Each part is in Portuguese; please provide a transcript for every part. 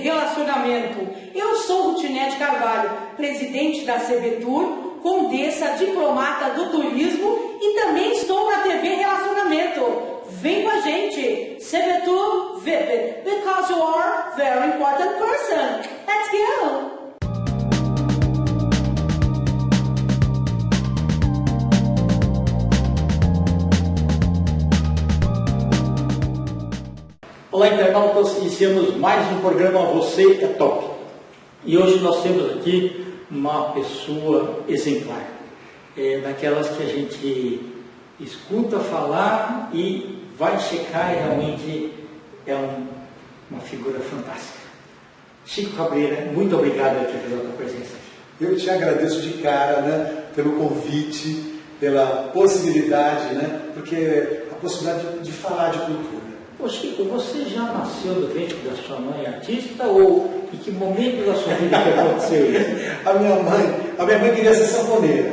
Relacionamento. Eu sou Rutinete Carvalho, presidente da CBTUR, condessa, diplomata do turismo e também estou na TV Relacionamento. Vem com a gente, CBTUR VIP, because you are a very important person. Let's go! Olá, internautas, iniciamos mais um programa Você é Top. E hoje nós temos aqui uma pessoa exemplar, daquelas que a gente escuta falar e vai checar e realmente é uma figura fantástica. Chico Cabreira, muito obrigado aqui pela tua presença. Eu te agradeço de cara, né, pelo convite, pela possibilidade, né, porque a possibilidade de falar de cultura. Ô Chico, você já nasceu do ventre da sua mãe artista ou em que momento da sua vida que aconteceu isso? A minha mãe queria ser sanfoneira,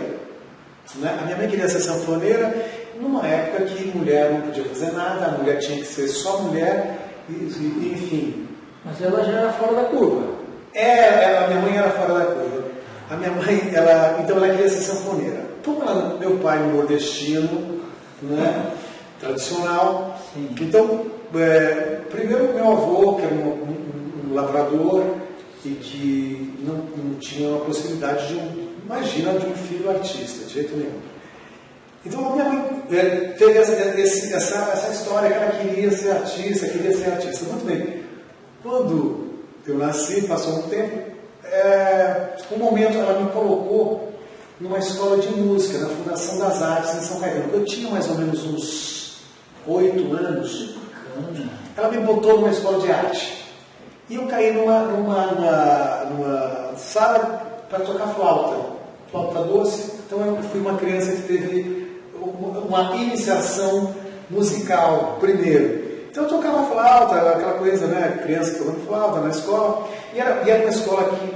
né? A minha mãe queria ser sanfoneira numa época que mulher não podia fazer nada, a mulher tinha que ser só mulher, enfim. Mas ela já era fora da curva. A minha mãe era fora da curva. A minha mãe, ela queria ser sanfoneira. Como meu pai nordestino, né, tradicional, sim. Então, primeiro meu avô, que era um lavrador e que não tinha a possibilidade de um filho artista, de jeito nenhum. Então a minha mãe teve essa história que ela queria ser artista. Muito bem. Quando eu nasci, passou um tempo, um momento ela me colocou numa escola de música, na Fundação das Artes em São Caetano. Eu tinha mais ou menos uns 8 anos. Ela me botou numa escola de arte. E eu caí numa sala para tocar flauta doce. Então eu fui uma criança que teve uma iniciação musical primeiro. Então eu tocava flauta, aquela coisa, né? Criança tocando flauta na escola. E era uma escola que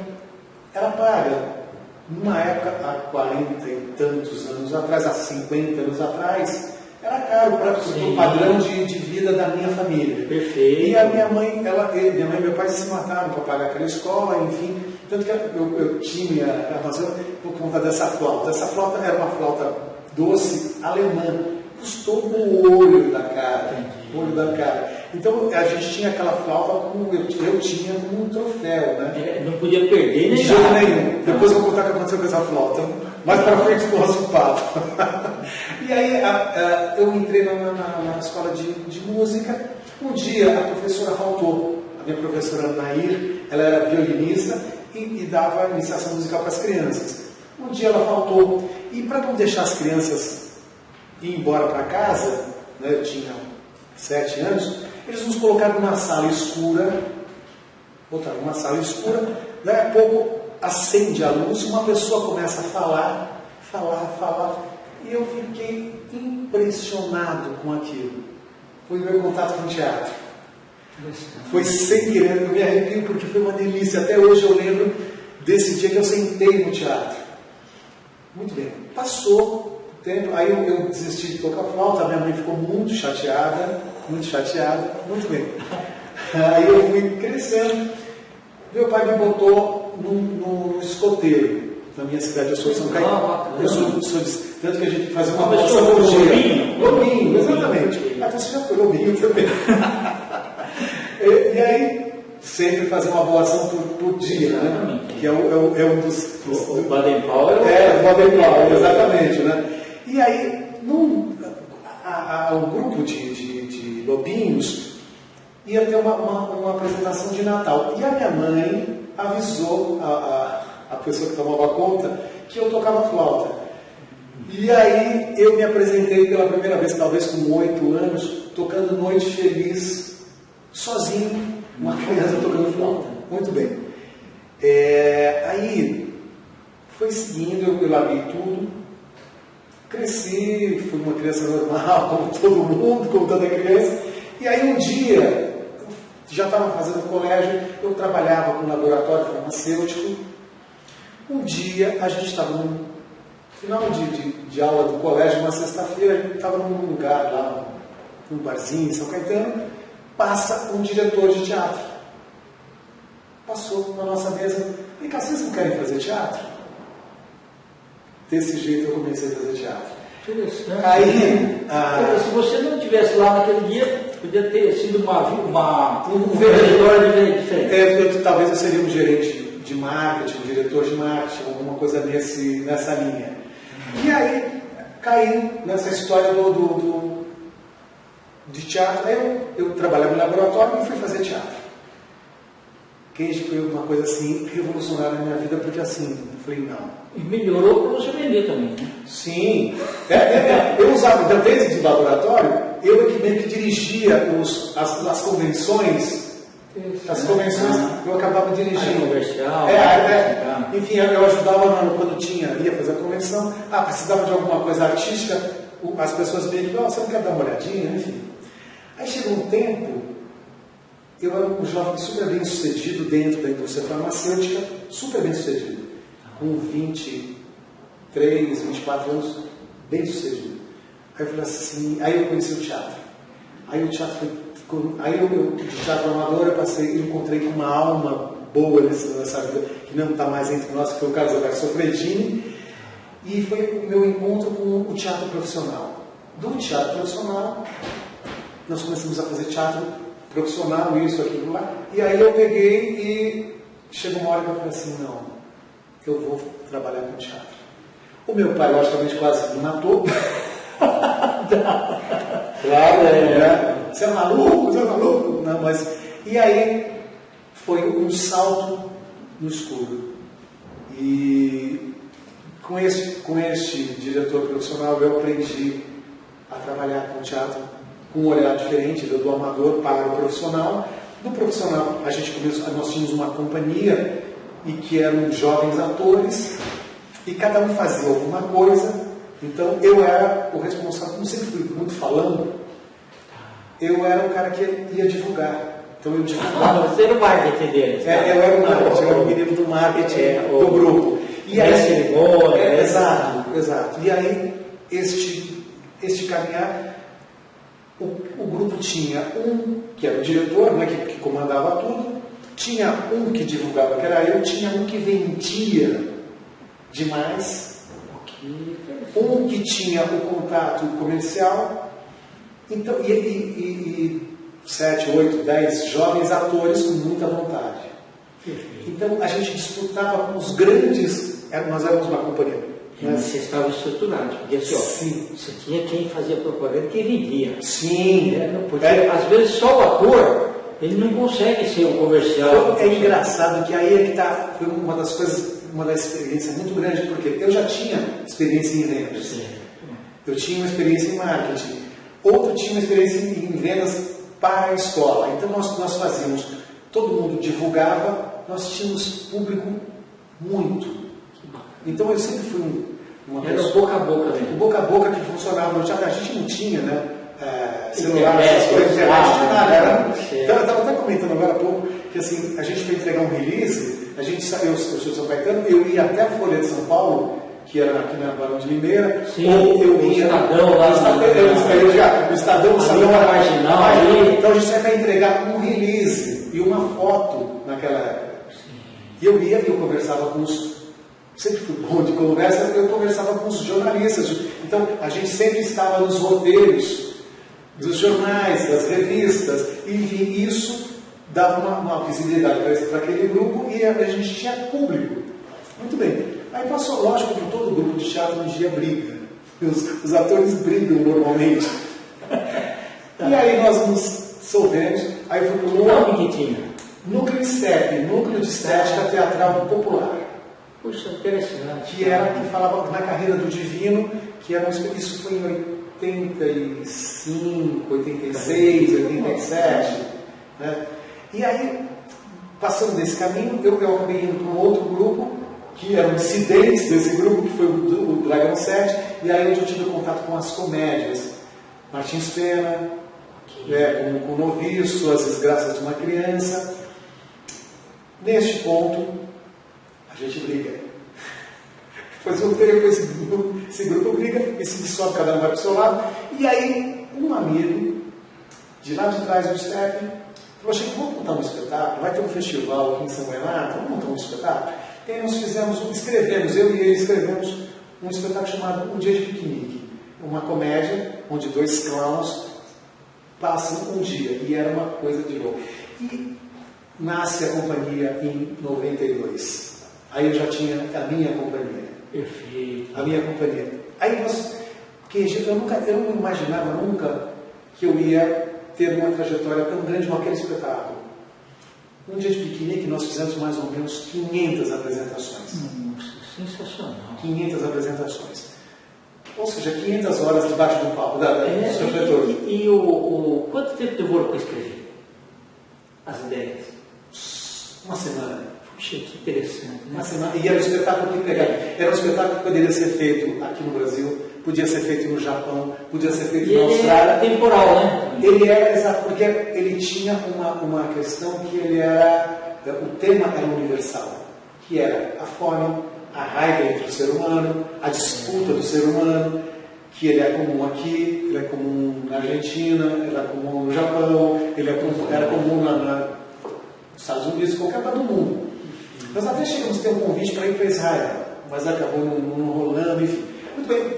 era paga. Numa época, há 40 e tantos anos atrás, há 50 anos atrás, era caro para o padrão de vida da minha família. Perfeito. E a minha mãe e meu pai se mataram para pagar aquela escola, enfim. Tanto que eu tinha a razão por conta dessa flauta. Essa flauta era uma flauta doce alemã. Custou o olho da cara. Então a gente tinha aquela flauta como eu tinha como um troféu, né? Não podia perder nem de jeito nenhum. Depois eu vou contar o que aconteceu com essa flauta. Mais para frente do nosso papo. E aí eu entrei na escola de música. Um dia a professora faltou. A minha professora Nair, ela era violinista e dava iniciação musical para as crianças. Um dia ela faltou. E para não deixar as crianças ir embora para casa, né, eu tinha 7 anos, eles nos colocaram numa sala escura. Daí a pouco acende a luz e uma pessoa começa a falar. E eu fiquei impressionado com aquilo. Foi o meu contato com o teatro. Foi sem querer, eu me arrepio porque foi uma delícia. Até hoje eu lembro desse dia que eu sentei no teatro. Muito bem. Passou o tempo, aí eu desisti de tocar flauta, minha mãe ficou muito chateada. Muito bem. Aí eu fui crescendo. Meu pai me botou no escoteiro. Na minha cidade, eu sou de São Caetano. Eu sou tanto que a gente fazia uma bossa por dia. Lobinho, exatamente. Até você já foi lobinho também. E aí, sempre fazer uma boa ação por dia, né? Que é um dos... O Baden-Powell. O Baden-Powell, exatamente, né? E aí, o grupo de lobinhos ia ter uma apresentação de Natal. E a minha mãe avisou a pessoa que tomava conta que eu tocava flauta. E aí eu me apresentei pela primeira vez, talvez com 8 anos, tocando Noite Feliz, sozinho, uma criança tocando flauta. Muito bem. Aí foi seguindo, eu larguei tudo, cresci, fui uma criança normal, como todo mundo, como toda criança. E aí um dia, já estava fazendo colégio, eu trabalhava com um laboratório farmacêutico. Um dia a gente estava no final de aula do colégio, uma sexta-feira, a gente estava num lugar lá, num barzinho em São Caetano, passa um diretor de teatro. passou na nossa mesa, vem cá, vocês não querem fazer teatro? Desse jeito eu comecei a fazer teatro. Interessante. Aí, se você não estivesse lá naquele dia, podia ter sido um vendedor diferente. Talvez eu seria um gerente de marketing, um diretor de marketing, alguma coisa nessa linha. E aí, caí nessa história de teatro. Aí eu trabalhava no laboratório e fui fazer teatro. Que foi uma coisa assim revolucionária na minha vida, porque assim, eu falei, não. E melhorou para você vender também, né? Sim. Eu usava, então, desde o laboratório, eu que meio que dirigia as convenções. As convenções eu acabava dirigindo. Comercial. Enfim, eu ajudava quando ia fazer a convenção. Precisava de alguma coisa artística, as pessoas me diziam, você não quer dar uma olhadinha? Enfim. Aí chegou um tempo, eu era um jovem super bem sucedido dentro da indústria farmacêutica, super bem sucedido, com 23, 24 anos, bem sucedido. Aí eu falei assim, aí eu conheci o teatro. Aí o teatro de teatro amador eu encontrei com uma alma boa nessa vida, que não está mais entre nós, que foi o Carlos Alberto Sofredini, e foi o meu encontro com o teatro profissional. Do teatro profissional, nós começamos a fazer teatro profissional, isso, aquilo lá, e aí eu peguei e chegou uma hora que eu falei assim, não, eu vou trabalhar com teatro. O meu pai, logicamente, quase me matou. Claro, né? Você é maluco? Você é maluco? Não, mas... E aí foi um salto no escuro. E com este diretor profissional eu aprendi a trabalhar com teatro com um olhar diferente, do amador para o profissional. Do profissional, nós tínhamos uma companhia e que eram jovens atores e cada um fazia alguma coisa. Então eu era o responsável, como sempre fui muito falando, eu era o cara que ia divulgar. Então eu divulgava. Você era o marketing deles. Eu era o marketing, eu era o menino do marketing do grupo. E aí, exato. E aí, este caminhar, o grupo tinha um que era o diretor, né, que comandava tudo, tinha um que divulgava, que era eu, tinha um que vendia demais, um que tinha o contato comercial, então, e 7, 8, 10 jovens atores com muita vontade. Então a gente disputava com os grandes, nós éramos uma companhia. Você estava estruturado, porque assim, sim. Você tinha quem fazia propaganda e quem vendia. Sim. Porque às vezes só o ator, ele não consegue ser um comercial. É engraçado que aí é que está, foi uma das coisas, uma das experiências muito grande, porque eu já tinha experiência em vendas. Sim. Eu tinha uma experiência em marketing. Outro tinha uma experiência em vendas para a escola. Então nós fazíamos, todo mundo divulgava, nós tínhamos público muito. Então eu sempre fui uma pessoa... Era boca a boca, né? O boca a boca que funcionava no teatro. A gente não tinha, né? Celular, essas coisas, internet, não tinha nada. Então eu estava até comentando agora há pouco que assim, a gente para entregar um release, eu sou de São Caetano, eu ia até a Folha de São Paulo, que era aqui na Barão de Limeira, ou eu ia... Estadão lá... O Estadão era marginal aí. Então a gente ia para entregar um release e uma foto naquela época. E eu ia e eu conversava com os... Sempre fui bom de conversa, eu conversava com os jornalistas. Então a gente sempre estava nos roteiros dos jornais, das revistas, e enfim, isso dava uma visibilidade para aquele grupo e a gente tinha público. Muito bem. Aí passou, lógico que todo grupo de teatro um dia briga. Os atores brigam normalmente. E aí nós nos solvemos. Aí eu fui para o nome que tinha? Núcleo STEP, Núcleo de Estética Teatral Popular. Puxa, interessante. Que falava na carreira do Divino, que era isso foi em 85, 86, 87. Né? E aí, passando desse caminho, eu acabei indo para um outro grupo, que eram dissidentes desse grupo, que foi o Dragão 7, e aí onde eu tive contato com as comédias. Martins Pena, com o Noviço, As Desgraças de uma Criança. Neste ponto, a gente briga. Depois eu tenho esse grupo briga, e se dissolve, cada um vai para o seu lado. E aí, um amigo, de lá de trás do STEP, falou, Chico, vamos montar um espetáculo, vai ter um festival aqui em São Bernardo, vamos montar um espetáculo? E aí nós escrevemos, eu e ele escrevemos um espetáculo chamado Um Dia de Piquenique, uma comédia onde 2 clowns passam um dia, e era uma coisa de louco. E nasce a companhia em 92. Aí eu já tinha a minha companhia. Perfeito. A minha companhia. Aí eu não imaginava nunca que eu ia ter uma trajetória tão grande com aquele espetáculo. Um Dia de Piquenique nós fizemos mais ou menos 500 apresentações. Nossa, sensacional. 500 apresentações. Ou seja, 500 horas debaixo do palco, do seu diretor. E quanto tempo demorou para escrever as ideias? Uma semana. Puxa, que interessante, né? Uma semana. E era um espetáculo que pegava. Era um espetáculo que poderia ser feito aqui no Brasil, podia ser feito no Japão, podia ser feito na Austrália. Era temporal, né? Ele era, exato, porque ele tinha uma questão que ele era, o tema era universal, que era a fome, a raiva entre o ser humano, a disputa do ser humano, que ele é comum aqui, ele é comum na Argentina, ele é comum no Japão, era comum nos Estados Unidos, qualquer lugar do mundo. Nós até chegamos a ter um convite para ir para Israel, mas acabou não rolando, enfim. Muito bem,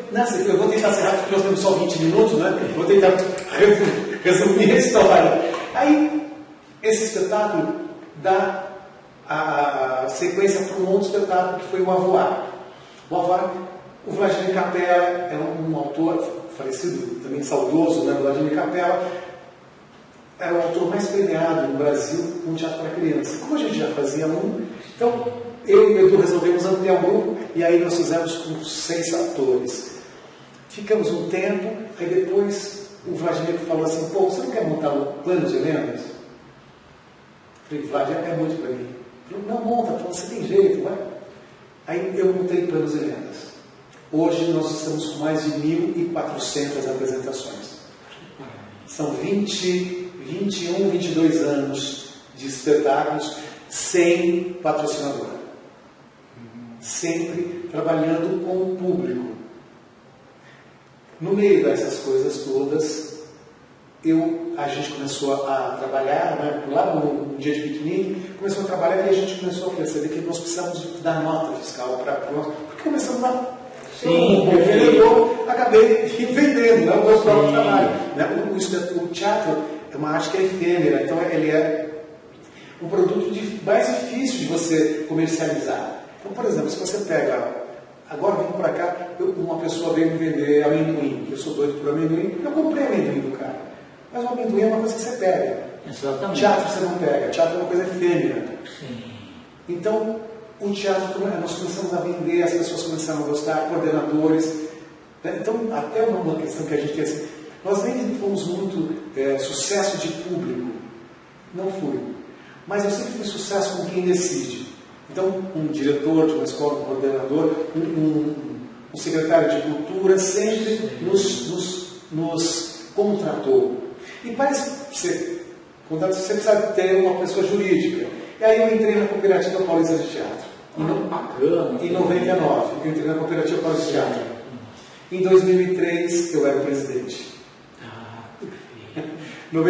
eu vou tentar ser rápido, porque nós temos só 20 minutos, né? Vou tentar resumir a história. Aí, esse espetáculo dá a sequência para um outro espetáculo que foi o Avoar. O Avoar, o Vladimir Capella é um autor falecido, também saudoso, né? O Vladimir Capella era o autor mais premiado no Brasil com teatro para criança. Como a gente já fazia então eu e o Edu resolvemos ampliar o grupo e aí nós fizemos com 6 atores. Ficamos um tempo, aí depois o Vladimir falou assim, pô, você não quer montar um plano de elendas? Eu falei, Vladimir, é muito para mim. Ele falou, não, monta, você tem jeito, vai. Aí eu montei planos de elendas. Hoje nós estamos com mais de 1.400 apresentações. São 21, 22 anos de espetáculos sem patrocinador. Sempre trabalhando com o público. No meio dessas coisas todas, a gente começou a trabalhar, né, lá no Dia de Piquenique, começou a trabalhar e a gente começou a perceber que nós precisamos dar nota fiscal para nós, porque começamos a... Sim, eu acabei vendendo, né, o meu próprio trabalho. Né? O teatro é uma arte que é efêmera, então ele é um produto mais difícil de você comercializar. Então, por exemplo, se você pega, agora vindo para cá, uma pessoa veio me vender amendoim, eu sou doido por amendoim, eu comprei amendoim do cara. Mas o amendoim é uma coisa que você pega. Exatamente. Teatro você não pega, teatro é uma coisa efêmera. Sim. Então, o teatro, nós começamos a vender, as pessoas começaram a gostar, coordenadores. Né? Então, até uma questão que a gente tem assim, nós nem fomos muito sucesso de público. Não fui. Mas eu sempre fui sucesso com quem decide. Então, um diretor de uma escola, um coordenador, um secretário de cultura sempre nos contratou. E parece que você precisa ter uma pessoa jurídica. E aí eu entrei na Cooperativa Paulista de Teatro. Em 99, eu entrei na Cooperativa Paulista de Teatro. Em 2003, eu era o presidente. Em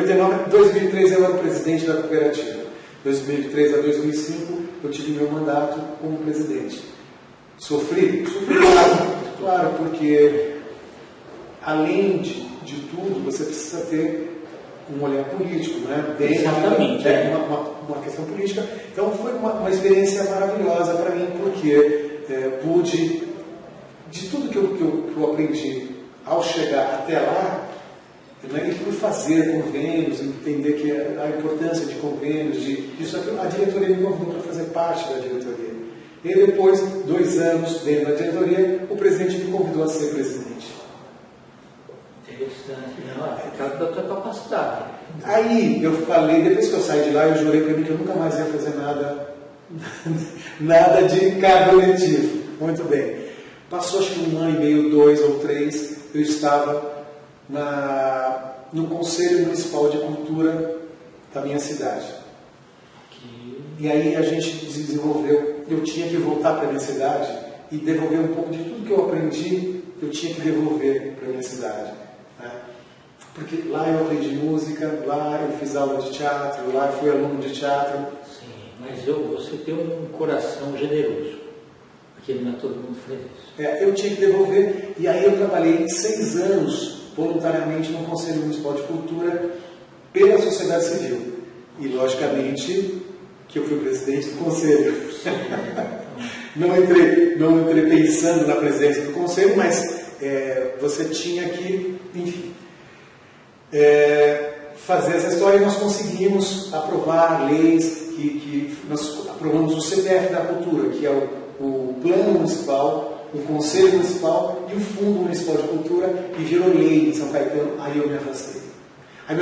2003, eu era o presidente da cooperativa. 2003 a 2005, eu tive meu mandato como presidente. Sofri, claro, porque além de tudo, você precisa ter um olhar político, né? Exatamente. Uma questão política. Então foi uma experiência maravilhosa para mim, porque pude, de tudo que eu aprendi ao chegar até lá, né, e por fazer convênios, entender que a importância de convênios, disso aqui, a diretoria me convidou para fazer parte da diretoria. E depois, 2 anos dentro da diretoria, o presidente me convidou a ser presidente. Interessante, não? É por causa da tua capacidade. Aí eu falei, depois que eu saí de lá, eu jurei para mim que eu nunca mais ia fazer nada de cargo eletivo. Muito bem. Passou acho que 1 ano e meio, 2 ou 3, eu estava no Conselho Municipal de Cultura da minha cidade. E aí a gente desenvolveu, eu tinha que voltar para a minha cidade e devolver um pouco de tudo que eu aprendi, eu tinha que devolver para a minha cidade. Né? Porque lá eu aprendi música, lá eu fiz aula de teatro, lá eu fui aluno de teatro. Sim, mas você tem um coração generoso. Porque não é todo mundo faz isso. Eu tinha que devolver. E aí eu trabalhei 6 anos voluntariamente no Conselho Municipal de Cultura pela sociedade civil. E, logicamente, que eu fui presidente do Conselho. Não entrei pensando na presidência do Conselho, mas você tinha que, enfim, fazer essa história. E nós conseguimos aprovar leis, que nós aprovamos o CPF da Cultura, que é o Plano Municipal, o Conselho Municipal e o Fundo Municipal de Cultura, e virou lei em São Caetano. Aí eu me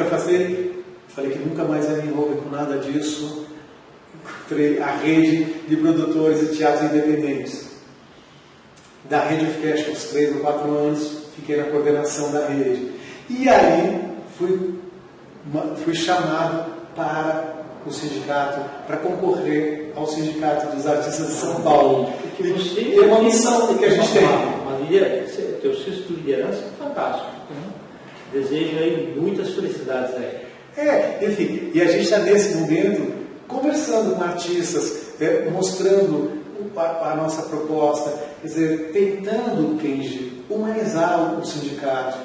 afastei. Falei que nunca mais ia me envolver com nada disso. Encontrei a rede de produtores de teatros independentes. Da rede eu fiquei acho que uns 3 ou 4 anos, fiquei na coordenação da rede. E aí fui chamado para o sindicato, para concorrer ao Sindicato dos Artistas de São Paulo. Porque você é uma missão que a gente tem. Teu senso de liderança é fantástico. Né? Desejo aí muitas felicidades aí. Enfim, e a gente está nesse momento conversando com artistas, mostrando a nossa proposta, quer dizer, tentando, Kenji, humanizar o sindicato,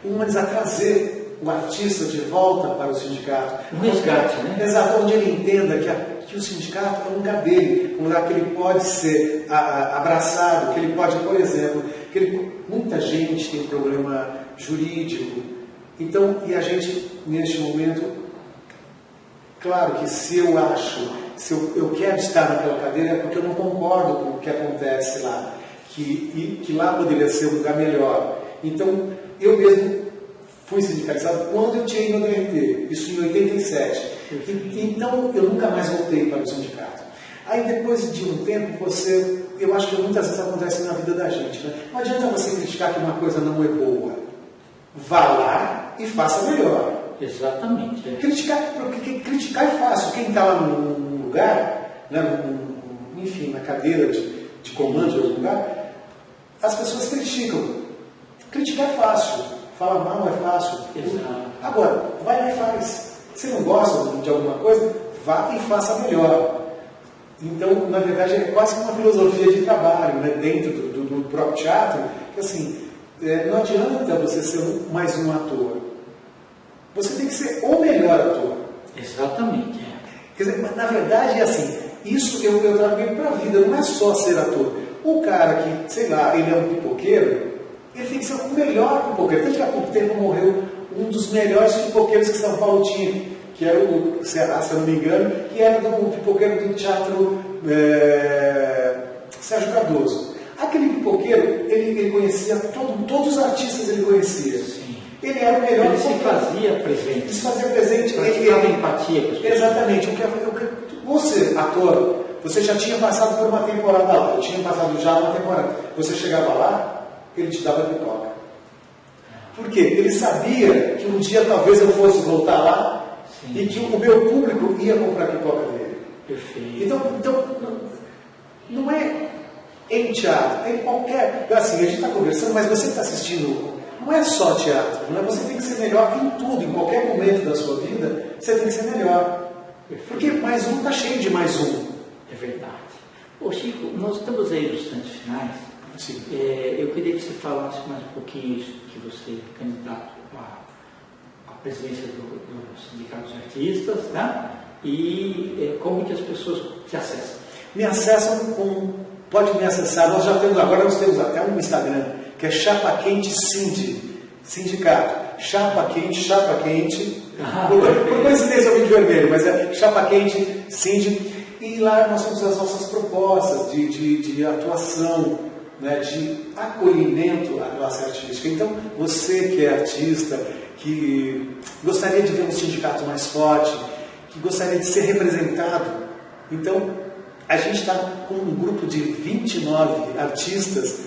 humanizar, trazer o artista de volta para o sindicato. Um resgate, né? Exato, onde ele entenda que o sindicato é um lugar dele, um lugar que ele pode ser abraçado, que ele pode, por exemplo, muita gente tem problema jurídico. Então, e a gente, neste momento, claro que se eu quero estar naquela cadeira é porque eu não concordo com o que acontece lá, que lá poderia ser um lugar melhor. Então, eu mesmo fui sindicalizado quando eu tinha ido no DRT, isso em 87. Então, eu nunca mais voltei para o sindicato. Aí, depois de um tempo, eu acho que muitas vezes acontece na vida da gente, né? Não adianta você criticar que uma coisa não é boa. Vá lá e faça melhor. Exatamente. Porque criticar é fácil. Quem está lá num lugar, né, enfim, na cadeira de comando de algum lugar, as pessoas criticam. Criticar é fácil. Falar mal é fácil. Exato. Agora, vai lá e faz. Se não gosta de alguma coisa, vá e faça melhor. Então, na verdade, é quase uma filosofia de trabalho, né, dentro do próprio teatro, que assim, não adianta você ser mais um ator. Você tem que ser o melhor ator. Exatamente. Quer dizer, mas na verdade é assim, isso eu trago para a vida, não é só ser ator. O cara que, sei lá, ele é um pipoqueiro, ele tem que ser o melhor pipoqueiro. Tanto que há pouco tempo morreu um dos melhores pipoqueiros que São Paulo tinha, que era o Ceará, se eu não me engano, que era o pipoqueiro do teatro Sérgio Cardoso. Aquele pipoqueiro, ele conhecia todos os artistas ele conhecia. Sim. Ele era o melhor. Ele se fazia presente. Ele se fazia presente. Praticava empatia com as pessoas. Exatamente. Você, ator, você já tinha passado por uma temporada lá. Eu tinha passado já uma temporada. Você chegava lá, ele te dava pipoca. Por quê? Ele sabia que um dia talvez eu fosse voltar lá. Sim. E que o meu público ia comprar pipoca dele. Perfeito. Então não é em teatro, é em qualquer... Assim, a gente está conversando, mas você que está assistindo, não é só teatro, né? Você tem que ser melhor em tudo, em qualquer momento da sua vida, você tem que ser melhor. Porque mais um está cheio de mais um. É verdade. Ô Chico, nós estamos aí nos instantes finais. Sim. Eu queria que você falasse mais um pouquinho que você é candidato à presidência do Sindicato dos Artistas, né? E como que as pessoas te acessam? Me acessam pode me acessar, nós temos até um Instagram, que é Chapa Quente Sindicato. Chapa Quente, por coincidência é o vídeo vermelho, mas é Chapa Quente Sindicato. E lá nós temos as nossas propostas de atuação, né, de acolhimento à classe artística. Então, você que é artista, que gostaria de ver um sindicato mais forte, que gostaria de ser representado, então, a gente está com um grupo de 29 artistas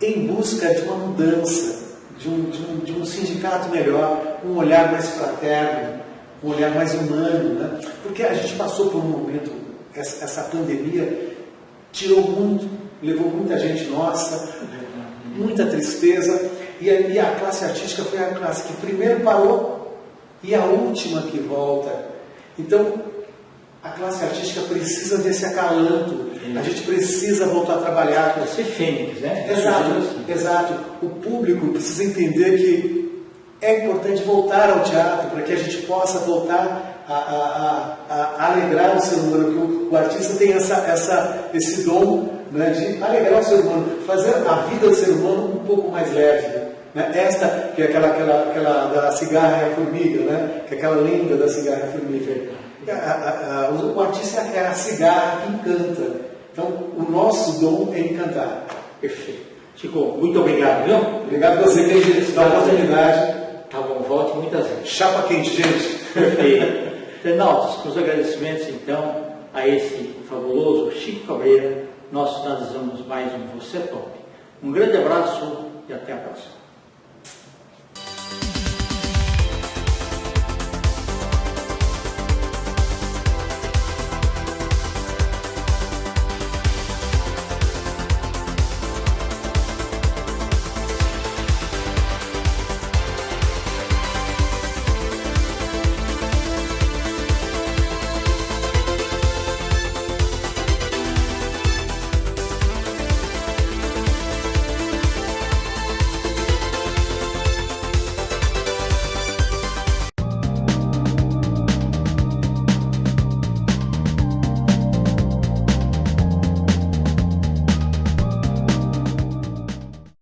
em busca de uma mudança, de um sindicato melhor, um olhar mais fraterno, um olhar mais humano, né? Porque a gente passou por um momento, essa pandemia levou muita gente nossa, muita tristeza, E a classe artística foi a classe que primeiro parou e a última que volta. Então, a classe artística precisa desse acalanto. A gente precisa voltar a trabalhar. Para ser fênix, né? Exato. O público precisa entender que é importante voltar ao teatro para que a gente possa voltar a alegrar o ser humano, que o artista tem esse dom, né, de alegrar o ser humano, fazer a vida do ser humano um pouco mais leve. Né? Esta, que é aquela da cigarra e a formiga, né? Que é aquela lenda da cigarra e a formiga. O artista é a cigarra que encanta. Então, o nosso dom é encantar. Perfeito. Chico, muito obrigado, viu? Obrigado a você que dá a oportunidade. Tá bom, volte muitas vezes. Chapa quente, gente. Perfeito. Internautas, com os agradecimentos, então, a esse fabuloso Chico Cabreira, nós finalizamos mais um Você Top. Um grande abraço e até a próxima.